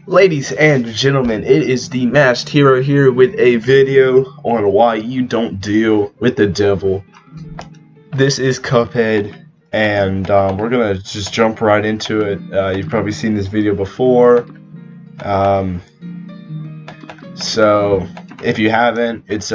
Ladies and gentlemen, it is the Masked Hero here with a video on why you don't deal with the devil. This is Cuphead, and we're gonna just jump right into it. You've probably seen this video before, so if you haven't, it's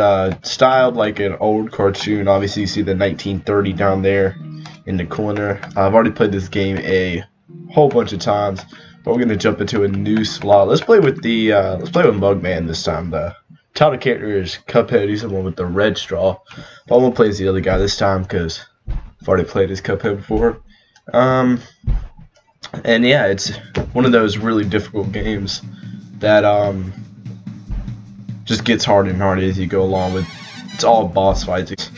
styled like an old cartoon. Obviously, you see the 1930 down there in the corner. I've already played this game a whole bunch of times. But we're gonna jump into a new slot. Let's play with Mugman this time. The title character is Cuphead. He's the one with the red straw. But I'm gonna play as the other guy this time because I've already played as Cuphead before. And yeah, it's one of those really difficult games that just gets harder and harder as you go along with. It's all boss fights.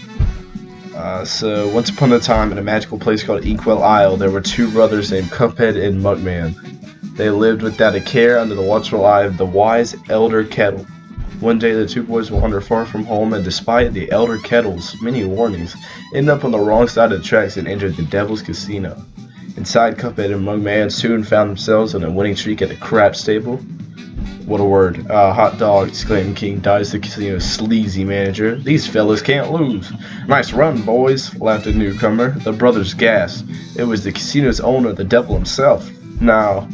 So once upon a time, in a magical place called Inkwell Isle, there were two brothers named Cuphead and Mugman. They lived without a care under the watchful eye of the wise Elder Kettle. One day the two boys wandered far from home, and despite the Elder Kettle's many warnings, ended up on the wrong side of the tracks and entered the Devil's Casino. Inside, Cuphead and Mugman soon found themselves on a winning streak at the crap stable. What a word. Hot dog, exclaimed King Dice, the casino's sleazy manager. These fellas can't lose. Nice run, boys, laughed the newcomer. The brothers gasped. It was the casino's owner, the devil himself. Now,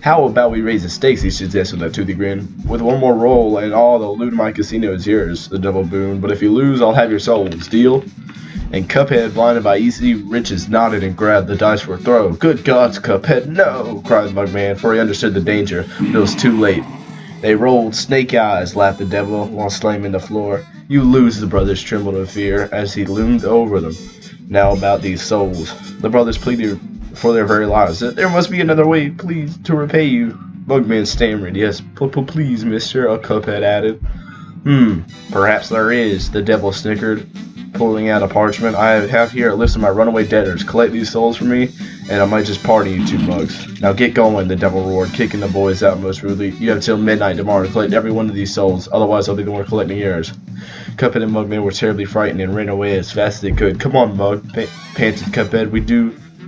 how about we raise the stakes, he suggested with a toothy grin. With one more roll and all the loot in my casino is yours, the devil boomed. But if you lose, I'll have your souls. Deal? And Cuphead, blinded by easy riches, nodded and grabbed the dice for a throw. Good gods, Cuphead, no! Cried Mugman, for he understood the danger, but it was too late. They rolled snake eyes, laughed the devil, while slamming the floor. You lose, the brothers trembled in fear, as he loomed over them. Now about these souls. The brothers pleaded for their very lives. There must be another way, please, to repay you. Mugman stammered. Yes, please, mister, Cuphead added. Perhaps there is, the devil snickered, pulling out a parchment. I have here a list of my runaway debtors. Collect these souls for me, and I might just pardon you two mugs. Now get going, the devil roared, kicking the boys out most rudely. You have till midnight tomorrow to collect every one of these souls, otherwise I'll be the one collecting yours. Cuphead and Mugman were terribly frightened and ran away as fast as they could. Come on, Mug, panted Cuphead.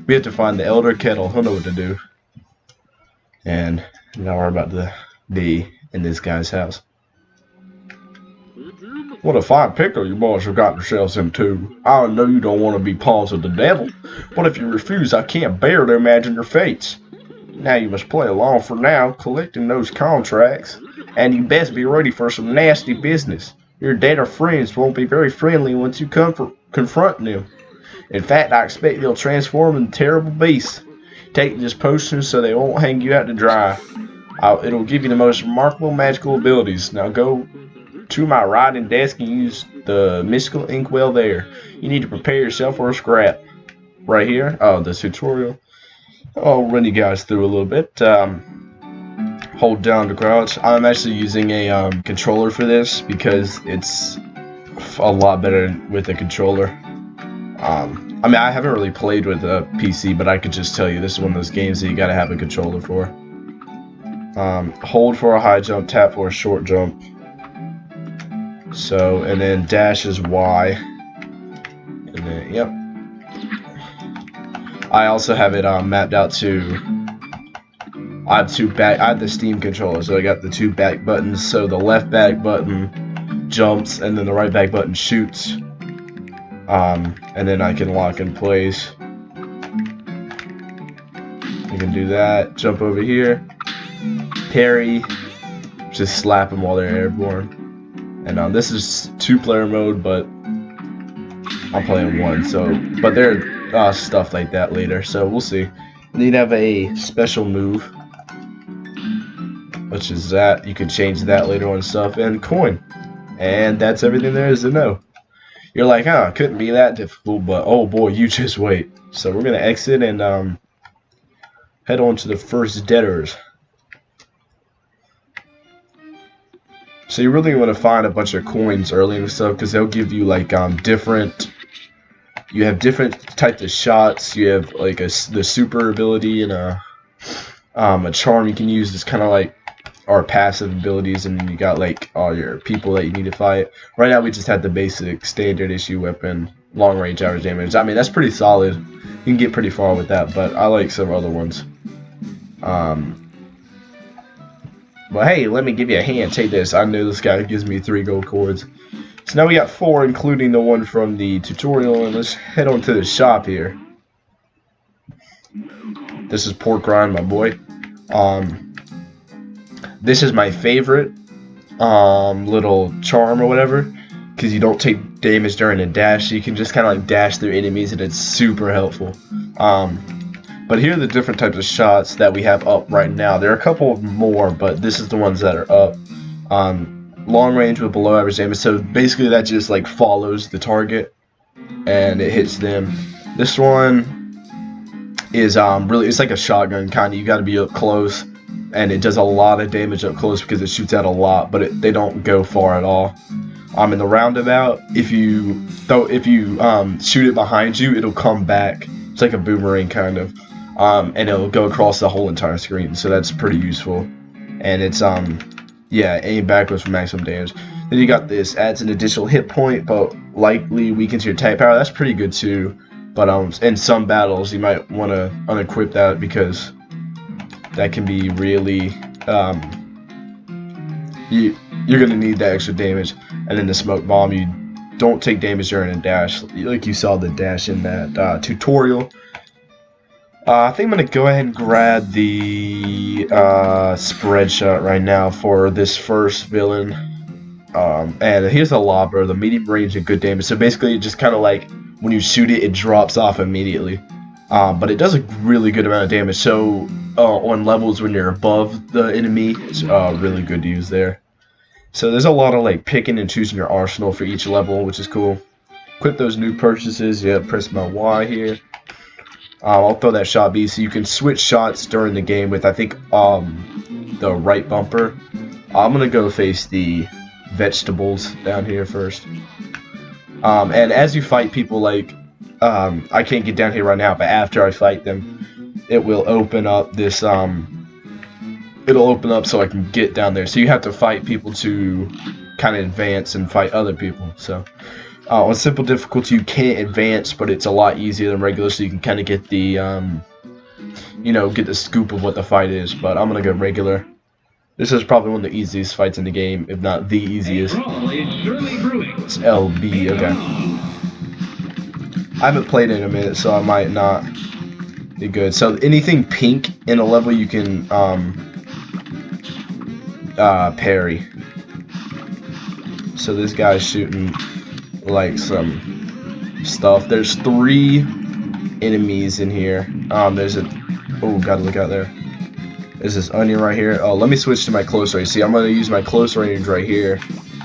We have to find the Elder Kettle. He'll know what to do. And now we're about to be in this guy's house. What a fine pickle you boys have got yourselves into. I know you don't want to be pawns of the devil, but if you refuse, I can't bear to imagine your fates. Now you must play along for now, collecting those contracts, and you best be ready for some nasty business. Your debtor friends won't be very friendly once you confront them. In fact, I expect they'll transform into terrible beasts. Take this potion so they won't hang you out to dry. It'll give you the most remarkable magical abilities. Now go to my writing desk and use the mystical inkwell there. You need to prepare yourself for a scrap. Right here, the tutorial. I'll run you guys through a little bit. Hold down to crouch. I'm actually using a controller for this because it's a lot better with a controller. I mean, I haven't really played with a PC, but I could just tell you this is one of those games that you gotta have a controller for. Hold for a high jump, tap for a short jump. So, and then dash is Y. And then, yep. I also have it mapped out to. I have the Steam controller, so I got the two back buttons. So the left back button jumps, and then the right back button shoots. And then I can lock in place. You can do that. Jump over here. Parry. Just slap them while they're airborne. And this is 2-player mode, but I'm playing one. So, but there's stuff like that later. So we'll see. And you'd have a special move, which is that you can change that later on and stuff. And coin. And that's everything there is to know. You're like, couldn't be that difficult, but oh boy, you just wait. So we're gonna exit and head on to the first debtors. So you really want to find a bunch of coins early and stuff because they'll give you like different. You have different types of shots. You have like the super ability and a charm you can use. It's kind of like our passive abilities, and then you got like all your people that you need to fight. Right now we just had the basic standard issue weapon, long range average damage. I mean, that's pretty solid. You can get pretty far with that, but I like some other ones. Well, hey, let me give you a hand. Take this. I know this guy gives me 3 gold cords. So now we got 4, including the one from the tutorial, and let's head on to the shop here. This is pork rind, my boy. This is my favorite little charm or whatever, because you don't take damage during a dash. So you can just kind of like dash through enemies, and it's super helpful. But here are the different types of shots that we have up right now. There are a couple more, but this is the ones that are up. Long range with below average damage. So basically that just like follows the target and it hits them. This one is really, it's like a shotgun kind of. You got to be up close, and it does a lot of damage up close because it shoots out a lot, but they don't go far at all. In the roundabout, if you shoot it behind you, it'll come back. It's like a boomerang kind of. And it'll go across the whole entire screen, so that's pretty useful. And it's yeah, aim backwards for maximum damage. Then you got this, adds an additional hit point, but likely weakens your attack power. That's pretty good too. But in some battles, you might want to unequip that because that can be really you're gonna need that extra damage. And then the smoke bomb, you don't take damage during a dash, like you saw the dash in that tutorial. I think I'm going to go ahead and grab the spread shot right now for this first villain. And here's the lobber, the medium range and good damage. So basically, it just kind of like when you shoot it, it drops off immediately. But it does a really good amount of damage. So on levels when you're above the enemy, it's really good to use there. So there's a lot of like picking and choosing your arsenal for each level, which is cool. Equip those new purchases. Yeah, press my Y here. I'll throw that shot B, so you can switch shots during the game with, I think, the right bumper. I'm going to go face the vegetables down here first. And as you fight people, like, I can't get down here right now, but after I fight them, it will open up this, it'll open up so I can get down there. So you have to fight people to kind of advance and fight other people, so... on simple difficulty, you can't advance, but it's a lot easier than regular, so you can kind of get the, get the scoop of what the fight is. But I'm gonna go regular. This is probably one of the easiest fights in the game, if not the easiest. It's LB, okay. I haven't played it in a minute, so I might not be good. So anything pink in a level, you can parry. So this guy's shooting like some stuff. There's 3 enemies in here. There's a gotta look out there. There's this onion right here. Oh, let me switch to my close range. See, I'm gonna use my close range right here.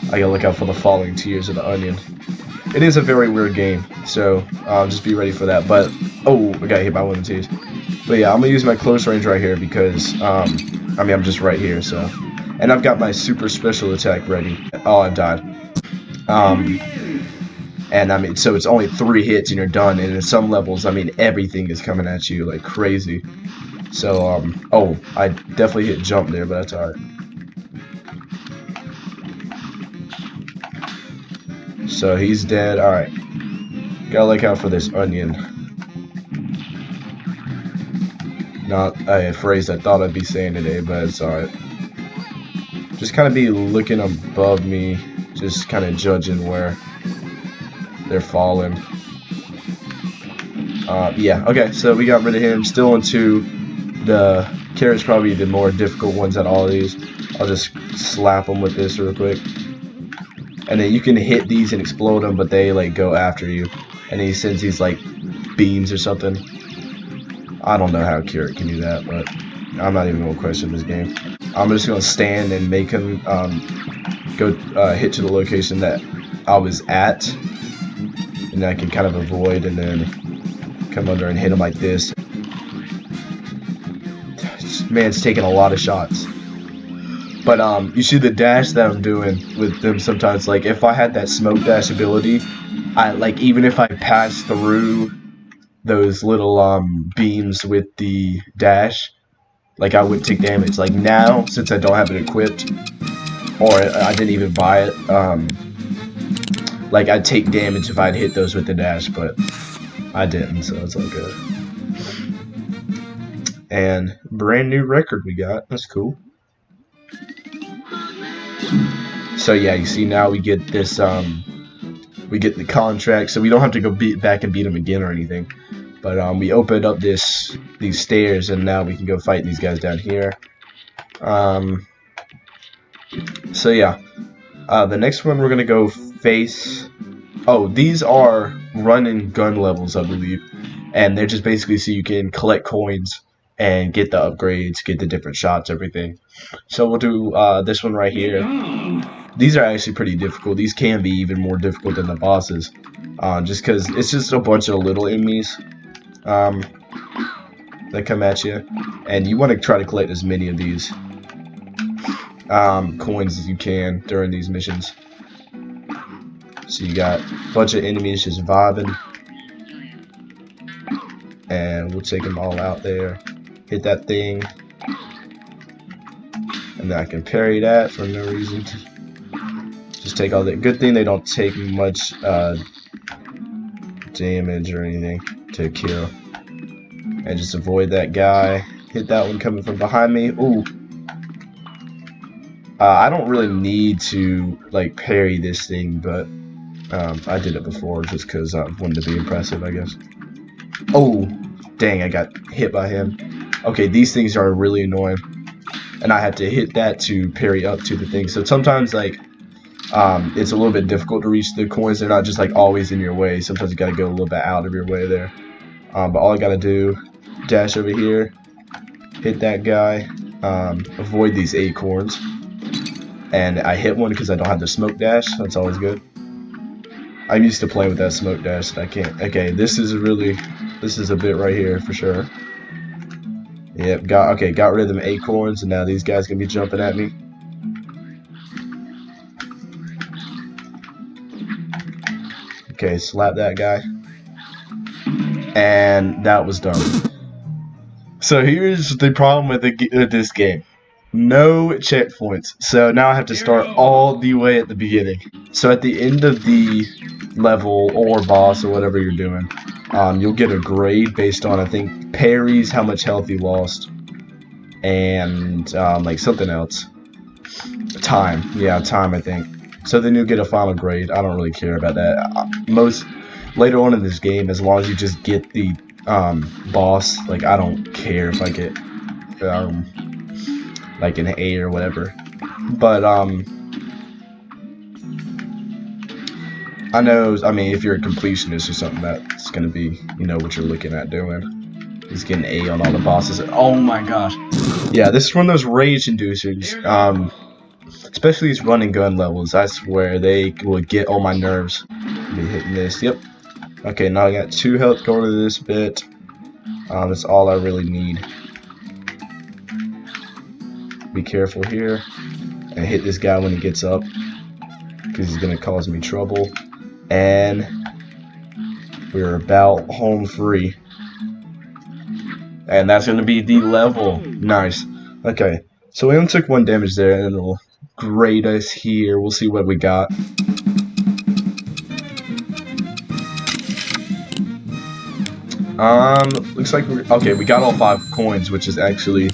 I gotta look out for the falling tears of the onion. It is a very weird game, so just be ready for that. But I got hit by one of the tears. But yeah, I'm gonna use my close range right here because I'm just right here. So, and I've got my super special attack ready. Oh, I died. And so it's only 3 hits and you're done. And in some levels, everything is coming at you like crazy. So, I definitely hit jump there, but that's alright. So he's dead. Alright. Gotta look out for this onion. Not a phrase I thought I'd be saying today, but it's alright. Just kind of be looking above me, just kind of judging where they're falling. Yeah, okay, so we got rid of him. Still into the carrot's probably the more difficult ones out of all these. I'll just slap them with this real quick. And then you can hit these and explode them, but they like go after you. And he sends these like beams or something. I don't know how carrot can do that, but I'm not even gonna question this game. I'm just gonna stand and make him go hit to the location that I was at, and I can kind of avoid and then come under and hit him like this. Man, it's taking a lot of shots. But you see the dash that I'm doing with them sometimes. Like if I had that smoke dash ability, even if I pass through those little beams with the dash, like I wouldn't take damage. Like now, since I don't have it equipped, or I didn't even buy it, like I'd take damage if I'd hit those with the dash, but I didn't, so it's all good. And brand new record we got. That's cool. So yeah, you see now we get this we get the contract, so we don't have to go back and beat them again or anything. But we opened up these stairs, and now we can go fight these guys down here. So yeah, the next one we're gonna go face. Oh, these are run and gun levels, I believe, and they're just basically so you can collect coins and get the upgrades, get the different shots, everything. So we'll do this one right here. These are actually pretty difficult. These can be even more difficult than the bosses, just because it's just a bunch of little enemies that come at you, and you want to try to collect as many of these coins as you can during these missions. So you got a bunch of enemies just vibing, and we'll take them all out there. Hit that thing, and then I can parry that for no reason. Just take all that. Good thing they don't take much damage or anything to kill. And just avoid that guy. Hit that one coming from behind me. Ooh. I don't really need to like parry this thing, but I did it before just because I wanted to be impressive, I guess. Oh, dang! I got hit by him. Okay, these things are really annoying, and I have to hit that to parry up to the thing. So sometimes like it's a little bit difficult to reach the coins. They're not just like always in your way. Sometimes you gotta go a little bit out of your way there. But all I gotta do, dash over here, hit that guy, avoid these acorns, and I hit one because I don't have the smoke dash. That's always good. I'm used to playing with that smoke dash, and I can't. Okay, this is a bit right here for sure. Yep, got rid of them acorns, and now these guys gonna be jumping at me. Okay, slap that guy. And that was done. So here's the problem with this game. No checkpoints. So now I have to start all the way at the beginning. So at the end of the level or boss or whatever you're doing, you'll get a grade based on, I think, parries, how much health you lost, and like something else. Time. Yeah, time, I think. So then you'll get a final grade. I don't really care about that. Later on in this game, as long as you just get the boss, like I don't care if I get like an A or whatever. But I know, I mean, if you're a completionist or something, that's gonna be, you know, what you're looking at doing. He's getting A on all the bosses. Oh my gosh. Yeah, this is one of those rage inducers. Especially these run and gun levels. I swear they will get on my nerves. Me hitting this. Yep. Okay, now I got 2 health going to this bit. That's all I really need. Be careful here. And hit this guy when he gets up, because he's gonna cause me trouble. And we're about home free. And that's gonna be the level. Nice. Okay. So we only took 1 damage there, and it'll grade us here. We'll see what we got. Looks like we got all 5 coins, which is actually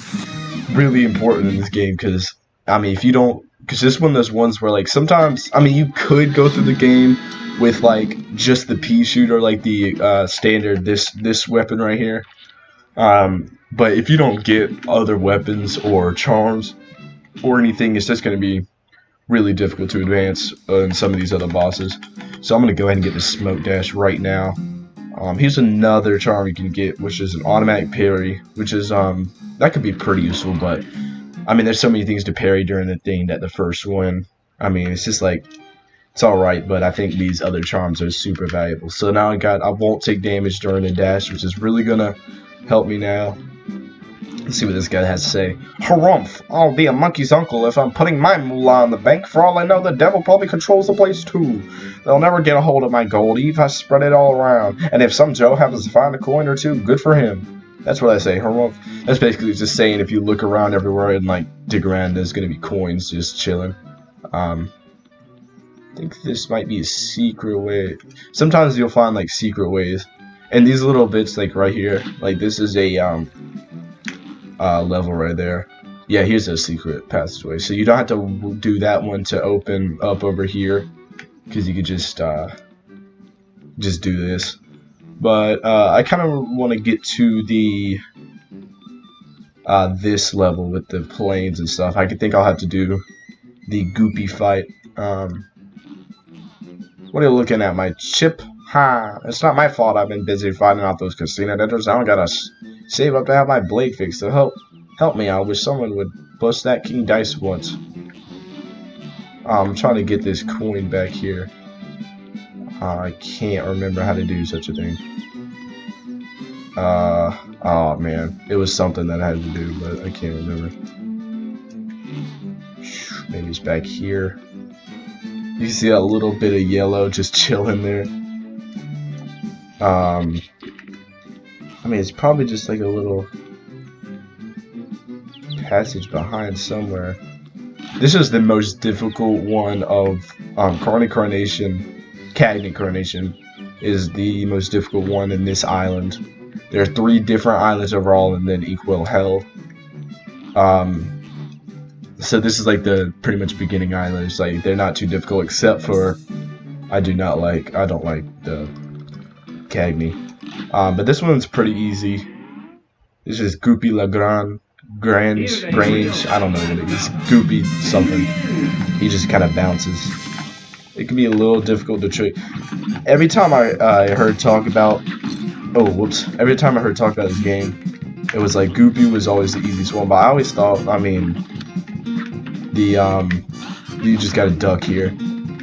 really important in this game, because I mean, if you don't, because this one of those ones where like sometimes, I mean, you could go through the game with like just the pea shooter, like the standard this weapon right here. But if you don't get other weapons or charms or anything, it's just going to be really difficult to advance in some of these other bosses. So I'm going to go ahead and get the smoke dash right now. Here's another charm you can get, which is an automatic parry, which is that could be pretty useful, but I mean, there's so many things to parry during the thing that the first one, I mean, it's just like, it's alright, but I think these other charms are super valuable. So now I won't take damage during the dash, which is really gonna help me now. Let's see what this guy has to say. Harumph! I'll be a monkey's uncle if I'm putting my moolah in the bank. For all I know, the devil probably controls the place too. They'll never get a hold of my gold, even if I spread it all around. And if some Joe happens to find a coin or two, good for him. That's what I say, Harumph. That's basically just saying if you look around everywhere and like dig around, there's gonna be coins just chilling. I think this might be a secret way. Sometimes you'll find like secret ways. And these little bits like right here, like this is a level right there. Yeah, here's a secret passageway. So you don't have to do that one to open up over here, because you could just do this. But I kind of want to get to the this level with the planes and stuff. I think I'll have to do the goopy fight. What are you looking at, my chip? Ha! It's not my fault I've been busy fighting out those casino debtors. I don't gotta save up to have my blade fixed. So help me. I wish someone would bust that king dice once. I'm trying to get this coin back here. I can't remember how to do such a thing. Oh man, it was something that I had to do, but I can't remember. Maybe it's back here. You can see a little bit of yellow just chilling there. I mean, it's probably just like a little passage behind somewhere. This is the most difficult one of Cagney Coronation is the most difficult one in this island. There are 3 different islands overall, and then Inkwell Hell. So this is like the pretty much beginning islands. Like they're not too difficult, except for I don't like the Cagney. But this one's pretty easy. This is Goopy Grange. I don't know what it is. Goopy something. He just kind of bounces. It can be a little difficult to trick. Every time I heard talk about every time I heard talk about this game, it was like Goopy was always the easiest one, but I always thought, I mean, you just gotta duck here.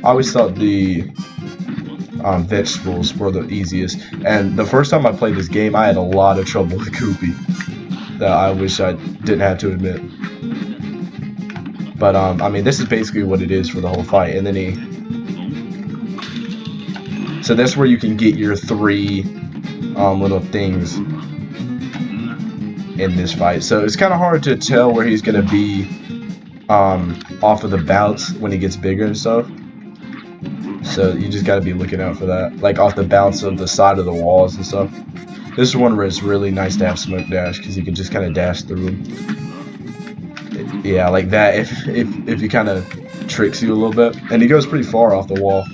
I always thought the vegetables were the easiest, and the first time I played this game, I had a lot of trouble with Goopy that I wish I didn't have to admit. But I mean, this is basically what it is for the whole fight, and then so that's where you can get your 3 little things in this fight. So it's kind of hard to tell where he's gonna be off of the bounce when he gets bigger and stuff. So you just gotta be looking out for that, like off the bounce of the side of the walls and stuff. This is one where it's really nice to have smoke dash because you can just kind of dash through them. Yeah, like that. If he kind of tricks you a little bit, and he goes pretty far off the wall.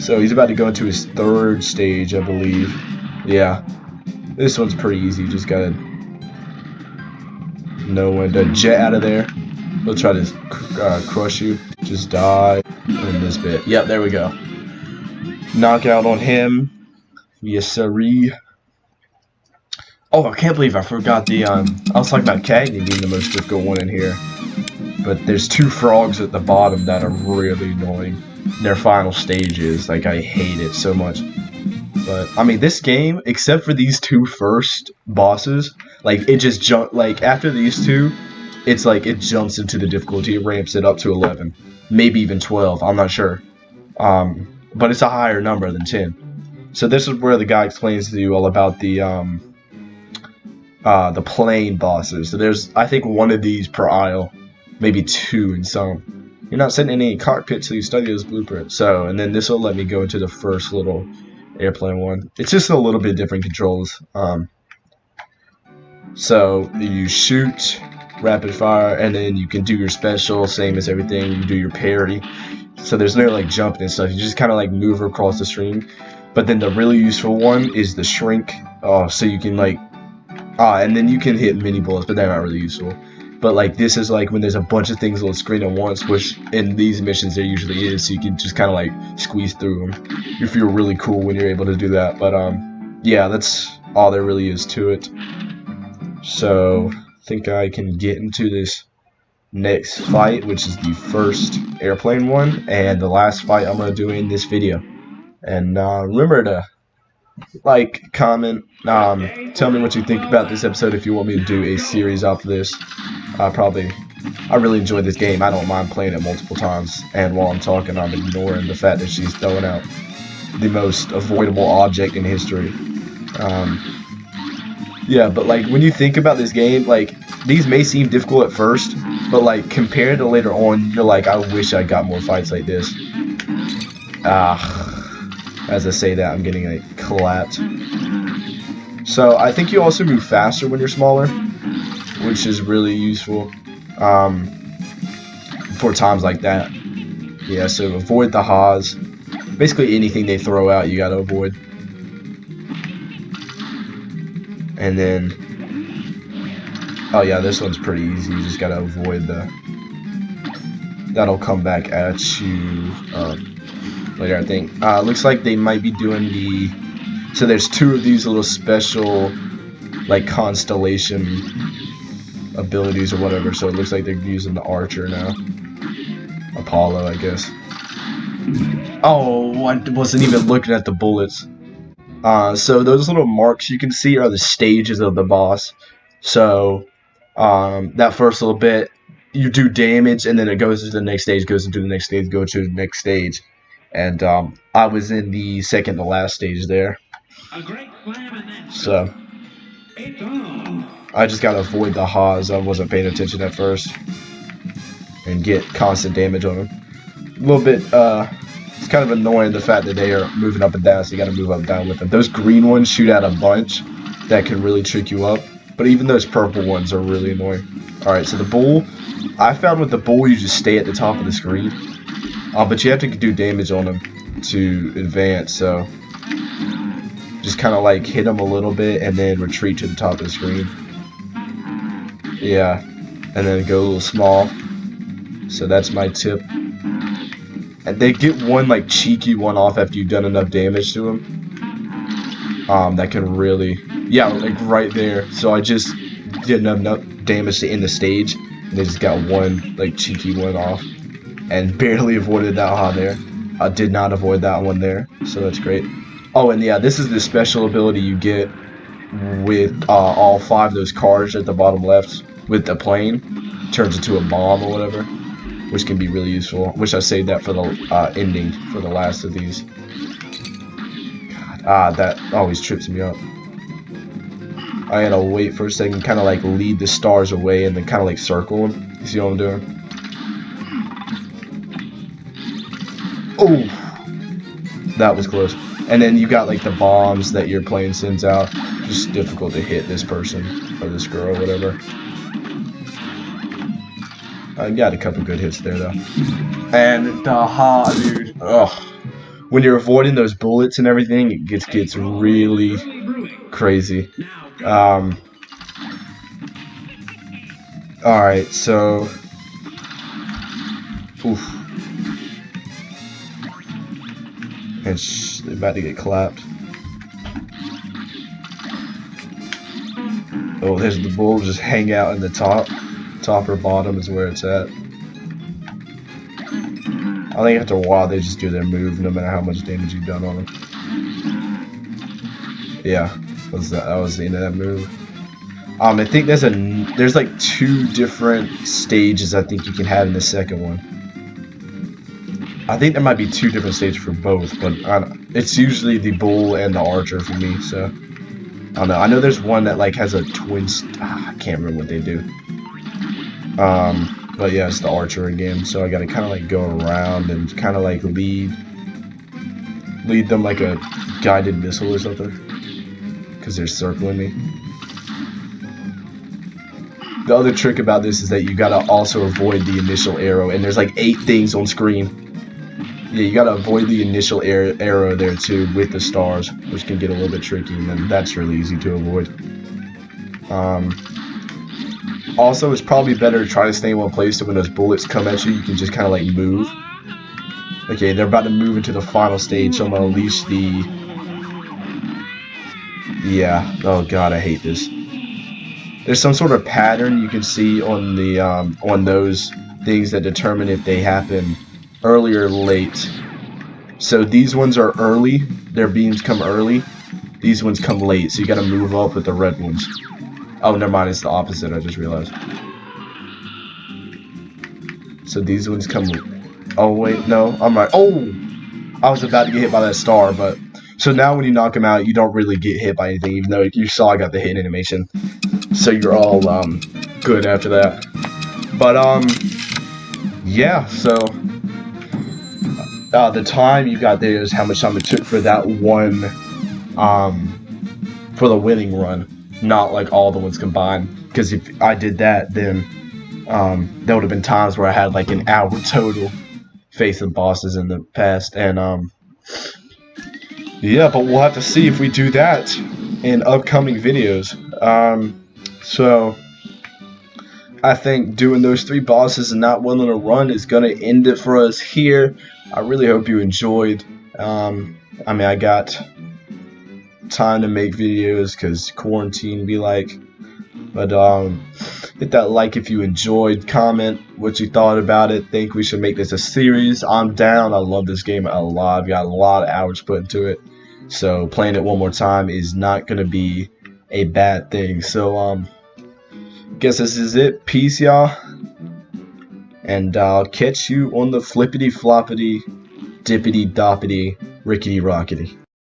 So he's about to go into his 3rd stage, I believe. Yeah, this one's pretty easy. You just gotta know when to jet out of there. He'll try to crush you. Just die in this bit. Yep, there we go. Knockout on him. Yes, sirree. Oh, I can't believe I forgot the, I was talking about Cagney being the most difficult one in here. But there's 2 frogs at the bottom that are really annoying. Their final stages, like, I hate it so much. But, I mean, this game, except for these 2 first bosses, like, it just like, after these 2, it's like, it jumps into the difficulty, it ramps it up to 11. Maybe even 12, I'm not sure. But it's a higher number than 10. So this is where the guy explains to you all about the plane bosses. So there's, I think, 1 of these per aisle, maybe 2 in some. You're not sitting in any cockpit till you study this blueprint. So, and then this will let me go into the first little airplane one. It's just a little bit different controls. So you shoot, rapid fire, and then you can do your special, same as everything. You do your parry. So there's no like jumping and stuff. You just kind of like move across the screen. But then the really useful one is the shrink. So you can like, and then you can hit mini bullets, but they're not really useful. But like this is like when there's a bunch of things on the screen at once, which in these missions there usually is, so you can just kind of like squeeze through them. You feel really cool when you're able to do that. But yeah, that's all there really is to it. So I think I can get into this next fight, which is the first airplane one, and the last fight I'm gonna do in this video. And remember to like, comment, tell me what you think about this episode if you want me to do a series off of this. I really enjoy this game. I don't mind playing it multiple times, and while I'm talking, I'm ignoring the fact that she's throwing out the most avoidable object in history. Yeah, but like, when you think about this game, like, these may seem difficult at first, but like, compared to later on, you're like, I wish I got more fights like this. As I say that, I'm getting like clapped. So I think you also move faster when you're smaller. which is really useful for times like that. Yeah, so avoid the Haas. Basically anything they throw out, you gotta avoid. And then, oh yeah, this one's pretty easy. You just gotta avoid the. That'll come back at you later, I think. Looks like they might be doing the. So there's two of these little special, like constellation abilities or whatever. So it looks like they're using the Archer now. Apollo, I guess. Oh, I wasn't even looking at the bullets. So those little marks you can see are the stages of the boss. So that first little bit, you do damage, and then it goes to the next stage, goes into the next stage, go to the next stage. And I was in the second to last stage there. So I just gotta avoid the Haas. I wasn't paying attention at first. And get constant damage on them. A little bit, it's kind of annoying the fact that they are moving up and down, so you gotta move up and down with them. Those green ones shoot out a bunch that can really trick you up, but even those purple ones are really annoying. Alright, so the bull, I found with the bull you just stay at the top of the screen, but you have to do damage on them to advance, so just kind of like hit them a little bit and then retreat to the top of the screen. Yeah, and then go a little small. So that's my tip. And they get one like cheeky one off after you've done enough damage to them. That can really, yeah, like right there. So I just did enough damage to end the stage, and they just got one like cheeky one off, and barely avoided that one there. I did not avoid that one there, so that's great. Oh, and yeah, this is the special ability you get with all 5 of those cars at the bottom left with the plane. Turns into a bomb or whatever, which can be really useful. Wish I saved that for the ending for the last of these. God, that always trips me up. I gotta wait for a second, kind of like lead the stars away and then kind of like circle them. You see what I'm doing? Oh, that was close. And then you got like the bombs that your plane sends out. Just difficult to hit this person or this girl or whatever. I got a couple good hits there though. And dude, ugh. When you're avoiding those bullets and everything, it gets really crazy. Alright, so oof. And they're about to get clapped. Oh, there's the bull just hang out in the top. Top or bottom is where it's at. I think after a while they just do their move no matter how much damage you've done on them. Yeah, that was the end of that move. I think there's like 2 different stages I think you can have in the second one. I think there might be 2 different stages for both, but it's usually the bull and the archer for me, so I don't know. I know there's one that like has a twin I can't remember what they do. But yeah, it's the archer again, so I gotta kind of like go around and kind of like lead them like a guided missile or something, because they're circling me. The other trick about this is that you gotta also avoid the initial arrow, and there's like 8 things on screen. Yeah, you gotta avoid the initial arrow there too with the stars, which can get a little bit tricky, and then that's really easy to avoid. Also, it's probably better to try to stay in one place so when those bullets come at you, you can just kind of like move. Okay, they're about to move into the final stage, so I'm gonna unleash the. Yeah. Oh god, I hate this. There's some sort of pattern you can see on the on those things that determine if they happen early or late. So these ones are early, their beams come early. These ones come late, so you gotta move up with the red ones. Oh, never mind, it's the opposite, I just realized. So these ones come. Oh wait, no, I'm right. Oh, I was about to get hit by that star, but so now when you knock them out, you don't really get hit by anything, even though you saw I got the hit animation. So you're all good after that. But yeah. So the time you got there is how much time it took for that one for the winning run, not like all the ones combined. because if I did that, then there would have been times where I had like an hour total facing bosses in the past, and yeah, but we'll have to see if we do that in upcoming videos. So I think doing those 3 bosses and not willing to run is gonna end it for us here. I really hope you enjoyed. I mean, I got time to make videos because quarantine be like. But hit that like if you enjoyed, comment what you thought about it, think we should make this a series. I'm down. I love this game a lot. I've got a lot of hours put into it, so playing it one more time is not gonna be a bad thing. So guess this is it. Peace, y'all, and I'll catch you on the flippity floppity dippity doppity rickety rockety.